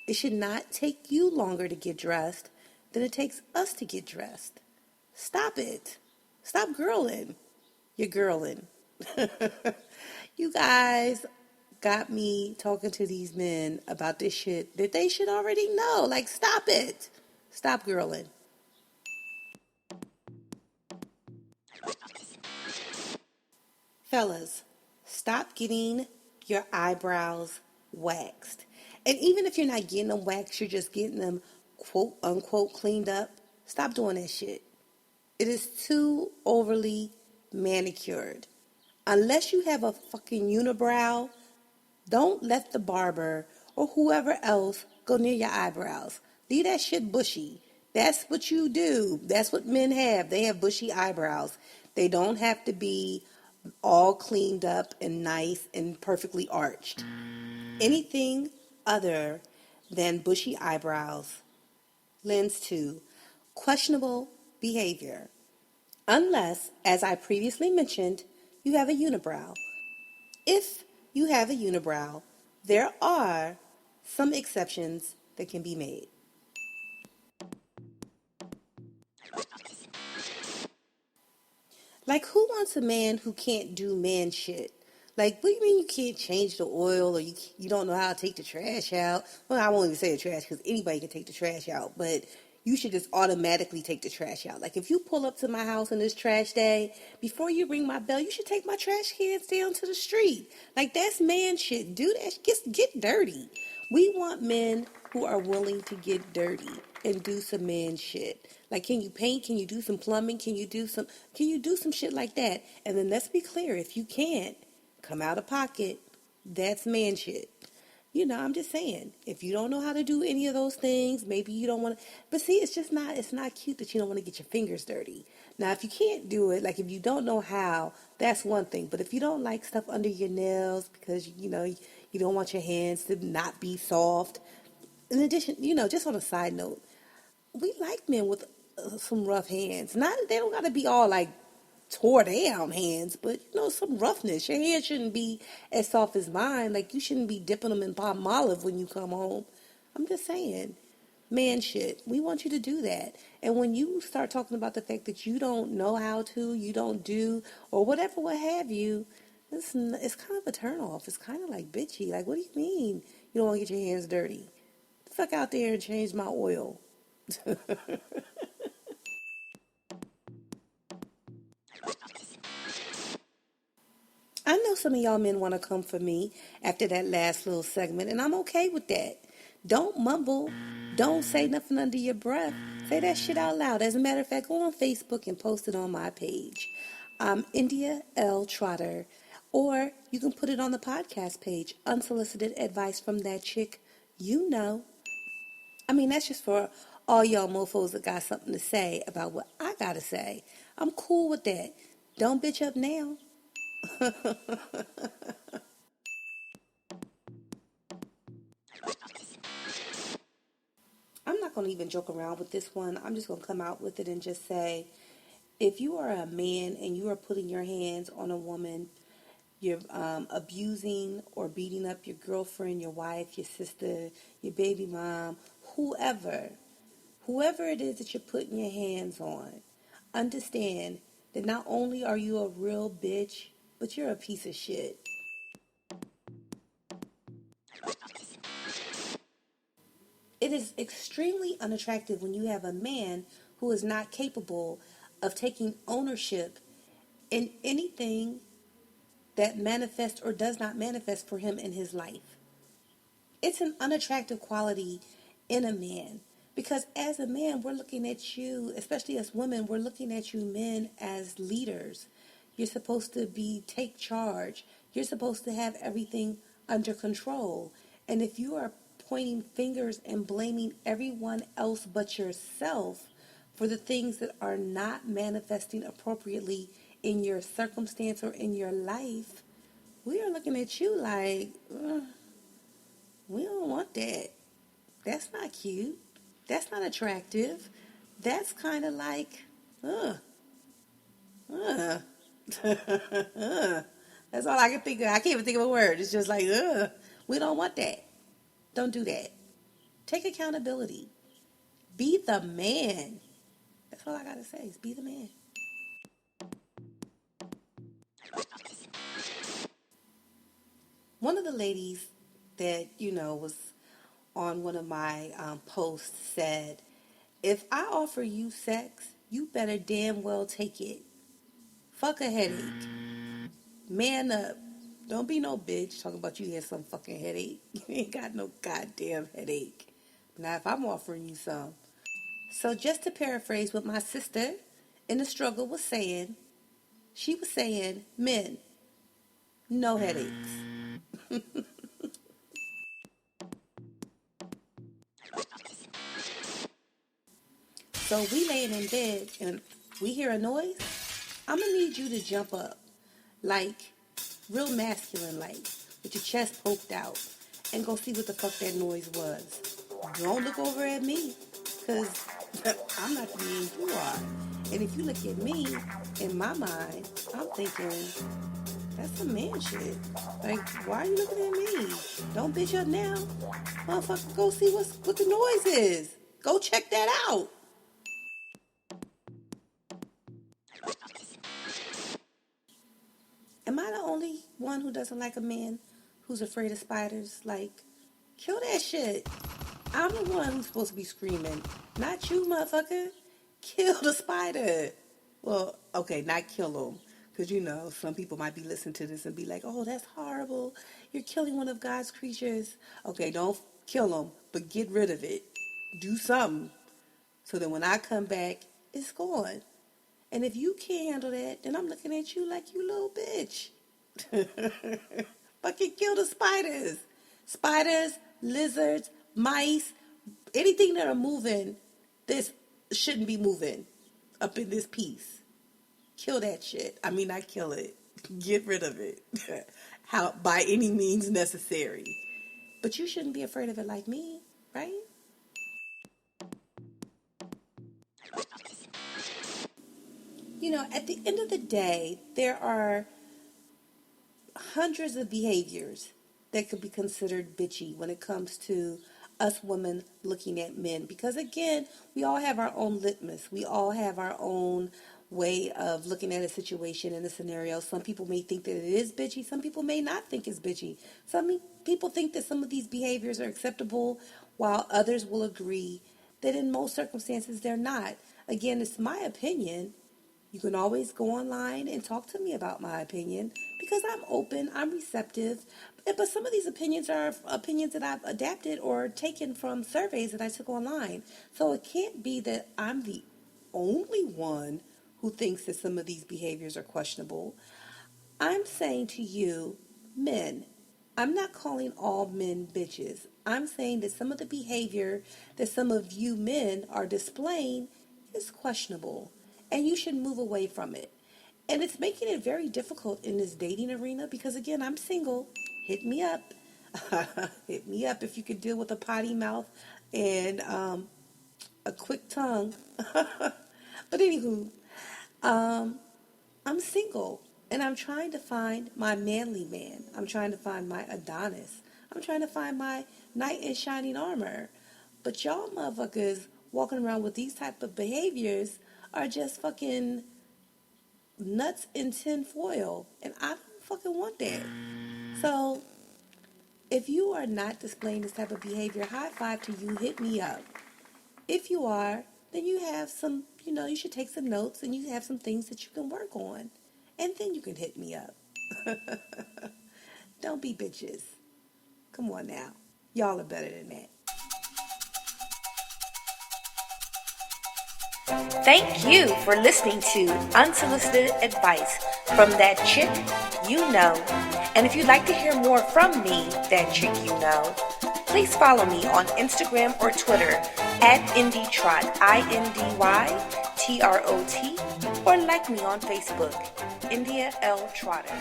It should not take you longer to get dressed than it takes us to get dressed. Stop it. Stop girling. You're girling. You guys got me talking to these men about this shit that they should already know. Like, stop it. Stop girling. Fellas, stop getting your eyebrows waxed. And even if you're not getting them waxed, you're just getting them quote unquote cleaned up. Stop doing that shit. It is too overly manicured. Unless you have a fucking unibrow, don't let the barber or whoever else go near your eyebrows. Leave that shit bushy. That's what you do. That's what men have. They have bushy eyebrows. They don't have to be all cleaned up and nice and perfectly arched. Anything other than bushy eyebrows lends to questionable behavior. Unless, as I previously mentioned, you have a unibrow. If you have a unibrow, there are some exceptions that can be made. Like, who wants a man who can't do man shit? Like, what do you mean you can't change the oil or you don't know how to take the trash out? Well, I won't even say the trash because anybody can take the trash out, but you should just automatically take the trash out. Like, if you pull up to my house on this trash day, before you ring my bell, you should take my trash cans down to the street. Like, that's man shit. Do that. Get dirty. We want men who are willing to get dirty and do some man shit. Like, can you paint? Can you do some plumbing? Can you do some shit like that? And then let's be clear, if you can't come out of pocket, that's man shit. I'm just saying, if you don't know how to do any of those things, maybe you don't want to, but see, it's not cute that you don't want to get your fingers dirty. Now, if you can't do it, like if you don't know how, that's one thing. But if you don't like stuff under your nails because, you don't want your hands to not be soft, in addition, just on a side note, we like men with some rough hands. Not they don't got to be all like tore down hands, but some roughness. Your hands shouldn't be as soft as mine. Like you shouldn't be dipping them in palm olive when you come home. I'm just saying, man, shit. We want you to do that. And when you start talking about the fact that you don't know how to, you don't do, or whatever, what have you, it's kind of a turnoff. It's kind of like bitchy. Like, what do you mean you don't want to get your hands dirty? The fuck out there and change my oil. I know some of y'all men want to come for me after that last little segment, and I'm okay with that. Don't mumble. Don't say nothing under your breath. Say that shit out loud. As a matter of fact, go on Facebook and post it on my page. I'm India L. Trotter. Or you can put it on the podcast page. Unsolicited advice from that chick you know. I mean, that's just for all y'all mofos that got something to say about what I gotta say. I'm cool with that. Don't bitch up now. I'm not going to even joke around with this one. I'm just going to come out with it and just say, if you are a man and you are putting your hands on a woman, you're abusing or beating up your girlfriend, your wife, your sister, your baby mom, whoever it is that you're putting your hands on, understand that not only are you a real bitch, but you're a piece of shit. It is extremely unattractive when you have a man who is not capable of taking ownership in anything that manifests or does not manifest for him in his life. It's an unattractive quality in a man because as a man, we're looking at you, especially as women, we're looking at you men as leaders. You're supposed to take charge. You're supposed to have everything under control. And if you are pointing fingers and blaming everyone else but yourself for the things that are not manifesting appropriately in your circumstance or in your life, we are looking at you like, we don't want that. That's not cute. That's not attractive. That's kind of like, uh, uh. That's all I can think of. I can't even think of a word. It's just like, we don't want that. Don't do that. Take accountability. Be the man. That's all I gotta say is be the man. One of the ladies that, was on one of my posts said, if I offer you sex, you better damn well take it. Fuck a headache. Man up. Don't be no bitch talking about you had some fucking headache. You ain't got no goddamn headache. Now, if I'm offering you some. So just to paraphrase what my sister in the struggle was saying, she was saying, men, no headaches. So we laying in bed and we hear a noise. I'm gonna need you to jump up, like real masculine, like with your chest poked out, and go see what the fuck that noise was. Don't look over at me, cause I'm not the man you are. And if you look at me, in my mind, I'm thinking that's some man shit. Like, why are you looking at me? Don't bitch up now, motherfucker. Go see what the noise is. Go check that out. Am I the only one who doesn't like a man who's afraid of spiders? Like, kill that shit. I'm the one who's supposed to be screaming, not you, motherfucker. Kill the spider. Well, okay, not kill him. Because, some people might be listening to this and be like, oh, that's horrible. You're killing one of God's creatures. Okay, don't kill him, but get rid of it. Do something. So that when I come back, it's gone. And if you can't handle that, then I'm looking at you like you little bitch. Fucking kill the spiders. Spiders, lizards, mice, anything that are moving, this shouldn't be moving up in this piece. Kill that shit. I mean, not kill it. Get rid of it. How, by any means necessary. But you shouldn't be afraid of it like me, right? At the end of the day, there are hundreds of behaviors that could be considered bitchy when it comes to us women looking at men. Because again, we all have our own litmus. We all have our own way of looking at a situation and a scenario. Some people may think that it is bitchy. Some people may not think it's bitchy. Some people think that some of these behaviors are acceptable, while others will agree that in most circumstances they're not. Again, it's my opinion. You can always go online and talk to me about my opinion because I'm open, I'm receptive. But some of these opinions are opinions that I've adapted or taken from surveys that I took online. So it can't be that I'm the only one who thinks that some of these behaviors are questionable. I'm saying to you, men, I'm not calling all men bitches. I'm saying that some of the behavior that some of you men are displaying is questionable, and you should move away from it. And it's making it very difficult in this dating arena because, again, I'm single. Hit me up. Hit me up if you could deal with a potty mouth and a quick tongue. But anywho, I'm single and I'm trying to find my manly man. I'm trying to find my Adonis. I'm trying to find my knight in shining armor. But y'all motherfuckers walking around with these type of behaviors are just fucking nuts in tin foil. And I don't fucking want that. So if you are not displaying this type of behavior, high five to you, hit me up. If you are, then you have some, you should take some notes and you have some things that you can work on. And then you can hit me up. Don't be bitches. Come on now. Y'all are better than that. Thank you for listening to Unsolicited Advice from That Chick You Know. And if you'd like to hear more from me, That Chick You Know, please follow me on Instagram or Twitter at IndieTrot, INDYTROT, or like me on Facebook, India L. Trotter.